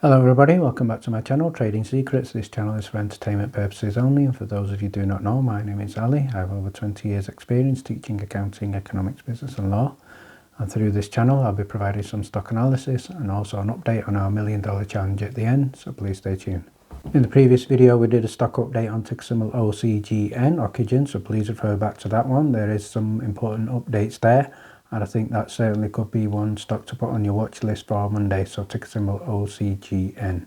Hello everybody, welcome back to my channel, Trading Secrets. This channel is for entertainment purposes only, and for those of you who do not know, my name is Ali. I have over 20 years experience teaching accounting, economics, business and law. And through this channel I'll be providing some stock analysis and also an update on our $1 Million Challenge at the end, so please stay tuned. In the previous video we did a stock update on ticker symbol Oxygen, so please refer back to that one. There is some important updates there, and I think that certainly could be one stock to put on your watch list for Monday, so ticker symbol OCGN.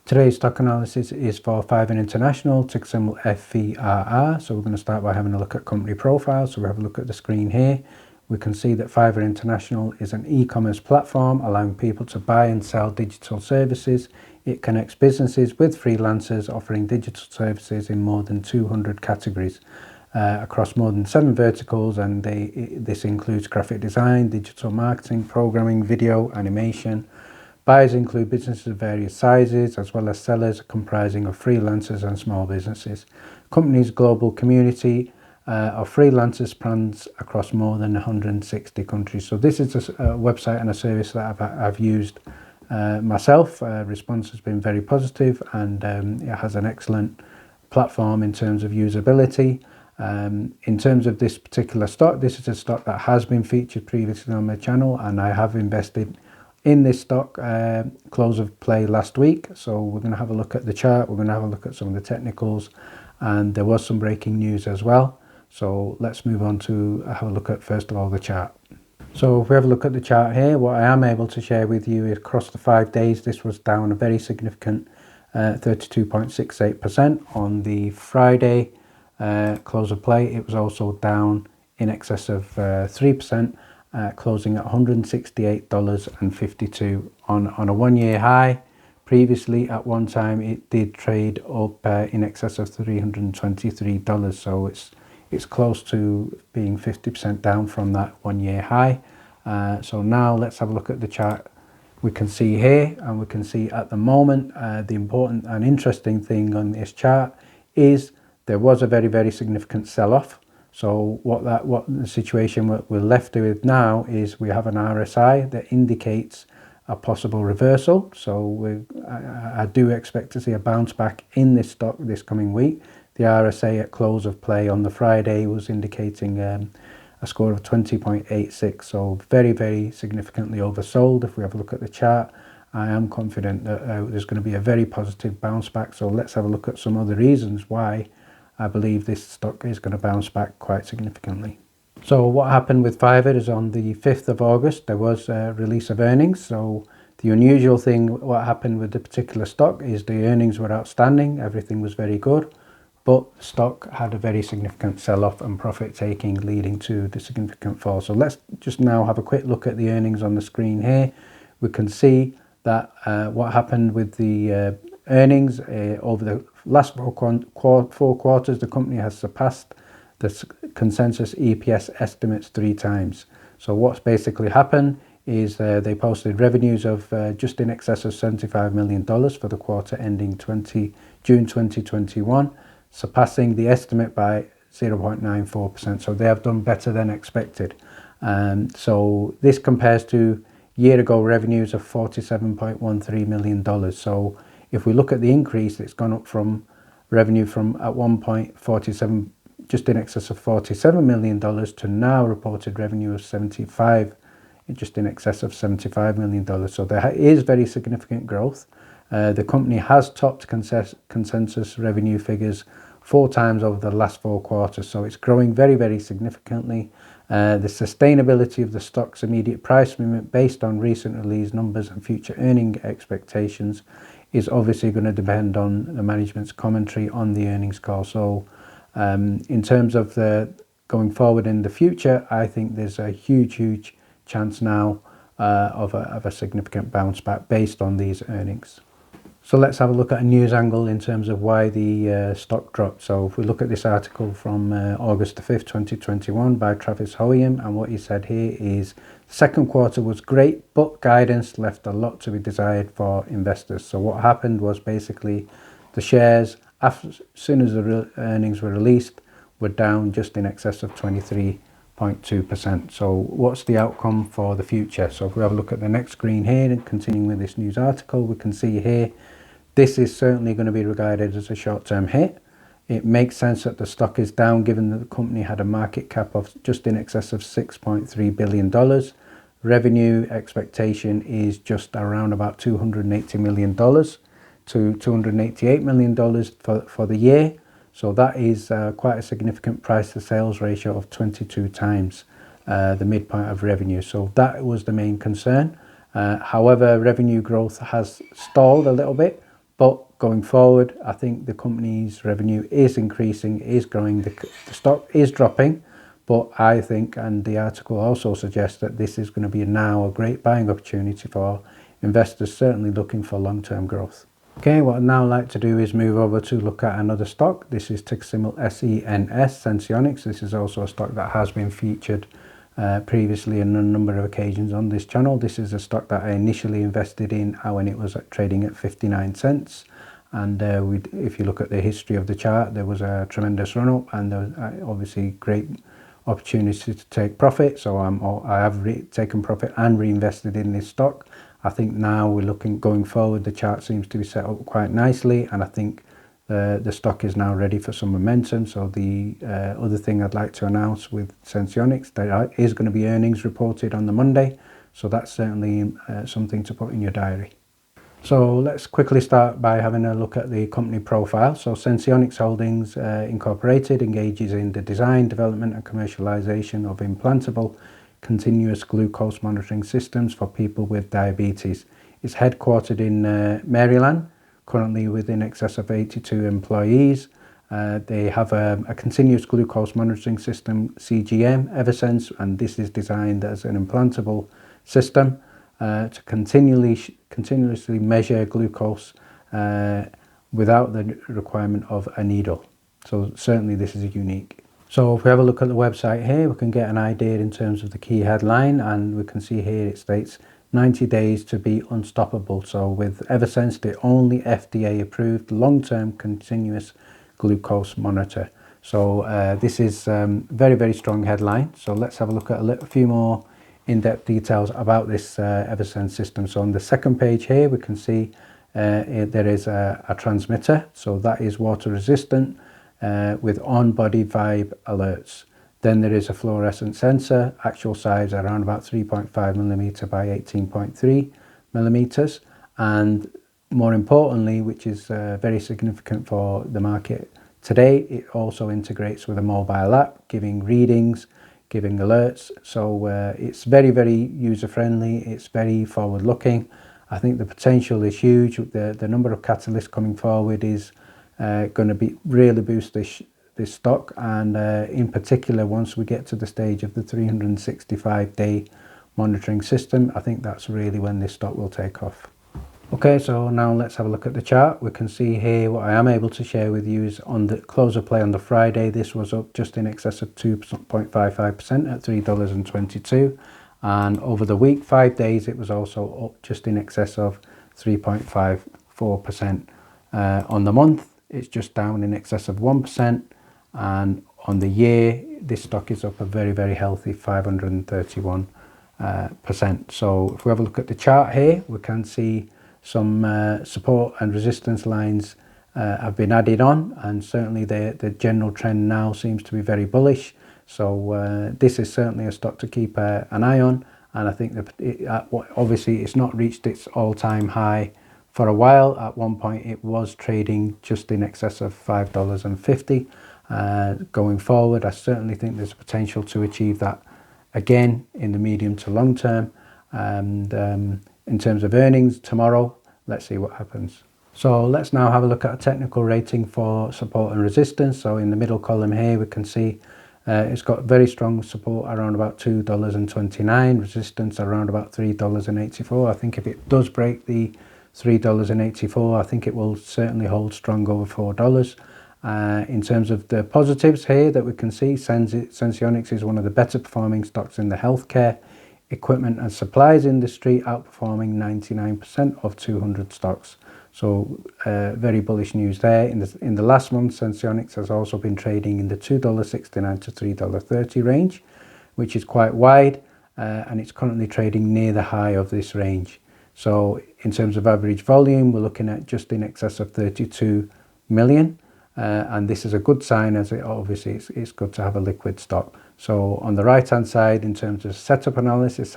Today's stock analysis is for Fiverr International, ticker symbol FVRR. So we're going to start by having a look at company profile. So we have a look at the screen here. We can see that Fiverr International is an e-commerce platform allowing people to buy and sell digital services. It connects businesses with freelancers offering digital services in more than 200 categories. Across more than 7 verticals, and this includes graphic design, digital marketing, programming, video, animation. Buyers include businesses of various sizes, as well as sellers comprising of freelancers and small businesses. Company's global community of freelancers spans across more than 160 countries. So this is a website and a service that I've used myself. Response has been very positive, and it has an excellent platform in terms of usability. In terms of this particular stock, this is a stock that has been featured previously on my channel, and I have invested in this stock close of play last week. So we're going to have a look at the chart, we're going to have a look at some of the technicals, and there was some breaking news as well. So let's move on to have a look at first of all the chart. So if we have a look at the chart here, what I am able to share with you is across the 5 days this was down a very significant 32.68%. On the Friday close of play, it was also down in excess of 3%, closing at $168.52 on a 1-year high. Previously, at one time, it did trade up in excess of $323, so it's close to being 50% down from that 1-year high. So now let's have a look at the chart. We can see here, and we can see at the moment, the important and interesting thing on this chart is there was a very significant sell-off. So what the situation we're left with now is we have an RSI that indicates a possible reversal. So I do expect to see a bounce back in this stock this coming week. The RSI at close of play on the Friday was indicating a score of 20.86, so very significantly oversold. If we have a look at the chart, I am confident that there's going to be a very positive bounce back. So let's have a look at some other reasons why I believe this stock is going to bounce back quite significantly. So what happened with Fiverr is on the 5th of August, there was a release of earnings. So the unusual thing, what happened with the particular stock is the earnings were outstanding, everything was very good, but the stock had a very significant sell-off and profit taking, leading to the significant fall. So let's just now have a quick look at the earnings on the screen here. We can see that what happened with the earnings over the last 4 quarters, the company has surpassed the consensus EPS estimates 3 times. So what's basically happened is they posted revenues of just in excess of $75 million for the quarter ending June 2021, surpassing the estimate by 0.94%. So they have done better than expected. So this compares to year ago revenues of $47.13 million. So if we look at the increase, it's gone up from revenue from at 1.47, just in excess of $47 million, to now reported revenue of just in excess of $75 million. So there is very significant growth. The company has topped consensus revenue figures 4 times over the last 4 quarters. So it's growing very significantly. The sustainability of the stock's immediate price movement based on recent release numbers and future earning expectations is obviously going to depend on the management's commentary on the earnings call. So in terms of going forward in the future, I think there's a huge chance now of a significant bounce back based on these earnings. So let's have a look at a news angle in terms of why the stock dropped. So if we look at this article from August the 5th, 2021 by Travis Hoyam, and what he said here is, second quarter was great, but guidance left a lot to be desired for investors. So what happened was basically the shares, as soon as the earnings were released, were down just in excess of 23%. 0.2%. So what's the outcome for the future? So if we have a look at the next screen here and continuing with this news article, we can see here, this is certainly going to be regarded as a short-term hit. It makes sense that the stock is down given that the company had a market cap of just in excess of $6.3 billion. Revenue expectation is just around about $280 million to $288 million for the year. So that is quite a significant price to sales ratio of 22 times the midpoint of revenue. So that was the main concern. However, revenue growth has stalled a little bit, but going forward, I think the company's revenue is increasing, is growing, the stock is dropping, but I think, and the article also suggests, that this is going to be now a great buying opportunity for investors certainly looking for long-term growth. Okay, what I'd now like to do is move over to look at another stock. This is ticker symbol SENS Senseonics. This is also a stock that has been featured previously on a number of occasions on this channel. This is a stock that I initially invested in when it was trading at 59 cents. And if you look at the history of the chart, there was a tremendous run up, and there was obviously great opportunity to take profit. So I have taken profit and reinvested in this stock. I think now we're looking going forward, the chart seems to be set up quite nicely, and I think the stock is now ready for some momentum. So the other thing I'd like to announce with Senseonics, there is going to be earnings reported on the Monday. So that's certainly something to put in your diary. So let's quickly start by having a look at the company profile. So Senseonics Holdings Incorporated engages in the design, development and commercialization of implantable continuous glucose monitoring systems for people with diabetes. It's headquartered in Maryland, currently with in excess of 82 employees. They have a continuous glucose monitoring system, CGM, EverSense, and this is designed as an implantable system to continuously measure glucose without the requirement of a needle. So certainly this is unique. So if we have a look at the website here, we can get an idea in terms of the key headline, and we can see here it states 90 days to be unstoppable. So with EverSense, the only FDA approved long-term continuous glucose monitor. So this is very, very strong headline. So let's have a look at a few more in-depth details about this EverSense system. So on the second page here, we can see there is a transmitter. So that is water resistant with on-body vibe alerts. Then there is a fluorescent sensor, actual size around about 3.5 millimeter by 18.3 millimeters. And more importantly, which is very significant for the market today, it also integrates with a mobile app, giving readings, giving alerts. So it's very, very user-friendly. It's very forward-looking. I think the potential is huge. The number of catalysts coming forward is going to be really boost this stock, and in particular once we get to the stage of the 365-day monitoring system, I think that's really when this stock will take off. Okay, so now let's have a look at the chart. We can see here what I am able to share with you is on the close of play on the Friday, this was up just in excess of 2.55% at $3.22, and over the week, 5 days, it was also up just in excess of 3.54%. On the month, it's just down in excess of 1%, and on the year this stock is up a very, very healthy 531%. So if we have a look at the chart here, we can see some support and resistance lines have been added on, and certainly the general trend now seems to be very bullish. So this is certainly a stock to keep an eye on, and I think that obviously it's not reached its all-time high for a while. At one point it was trading just in excess of $5.50. Going forward, I certainly think there's potential to achieve that again in the medium to long term. And in terms of earnings tomorrow, let's see what happens. So let's now have a look at a technical rating for support and resistance. So in the middle column here, we can see it's got very strong support around about $2.29, resistance around about $3.84. I think if it does break the $3.84, I think it will certainly hold strong over $4. In terms of the positives here that we can see, Senseonics is one of the better performing stocks in the healthcare, equipment and supplies industry, outperforming 99% of 200 stocks. So very bullish news there. In the last month, Senseonics has also been trading in the $2.69 to $3.30 range, which is quite wide, and it's currently trading near the high of this range. So in terms of average volume, we're looking at just in excess of 32 million. And this is a good sign, as it obviously it's good to have a liquid stock. So on the right hand side, in terms of setup analysis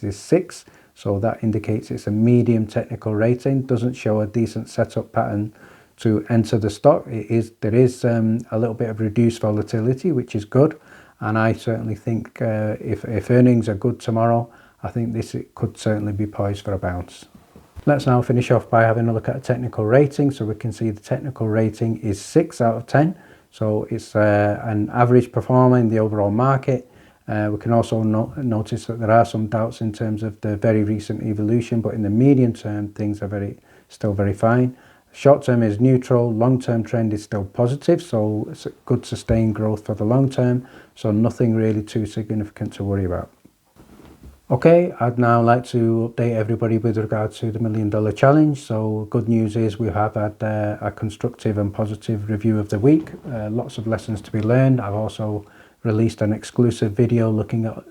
is 6, so that indicates it's a medium technical rating. Doesn't show a decent setup pattern to enter the stock. There is a little bit of reduced volatility, which is good, and I certainly think if earnings are good tomorrow, I think it could certainly be poised for a bounce. Let's now finish off by having a look at a technical rating. So we can see the technical rating is 6 out of 10. So it's an average performer in the overall market. We can also notice that there are some doubts in terms of the very recent evolution, but in the medium term, things are still very fine. Short term is neutral, long term trend is still positive, so it's a good sustained growth for the long term. So nothing really too significant to worry about. Okay, I'd now like to update everybody with regard to the $1 Million Challenge. So good news is we have had a constructive and positive review of the week. Lots of lessons to be learned. I've also released an exclusive video looking at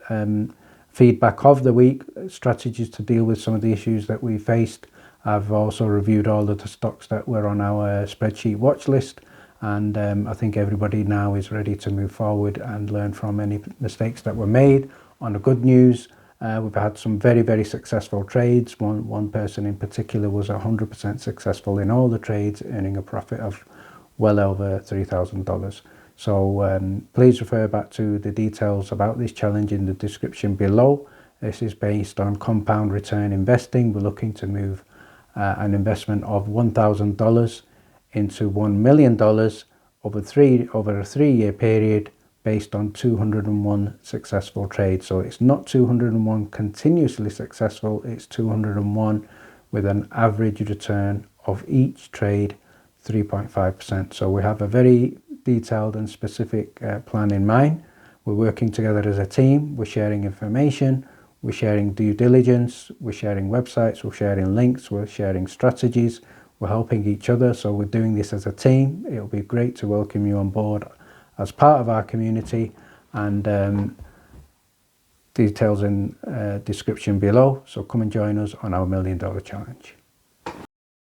feedback of the week, strategies to deal with some of the issues that we faced. I've also reviewed all of the stocks that were on our spreadsheet watch list. And I think everybody now is ready to move forward and learn from any mistakes that were made. On the good news, we've had some very, very successful trades. One person in particular was 100% successful in all the trades, earning a profit of well over $3,000. So please refer back to the details about this challenge in the description below. This is based on compound return investing. We're looking to move an investment of $1,000 into $1 million over a 3-year period, based on 201 successful trades. So it's not 201 continuously successful, it's 201 with an average return of each trade 3.5%. So we have a very detailed and specific plan in mind. We're working together as a team, we're sharing information, we're sharing due diligence, we're sharing websites, we're sharing links, we're sharing strategies, we're helping each other. So we're doing this as a team. It'll be great to welcome you on board as part of our community, and details in description below. So come and join us on our $1 Million Challenge.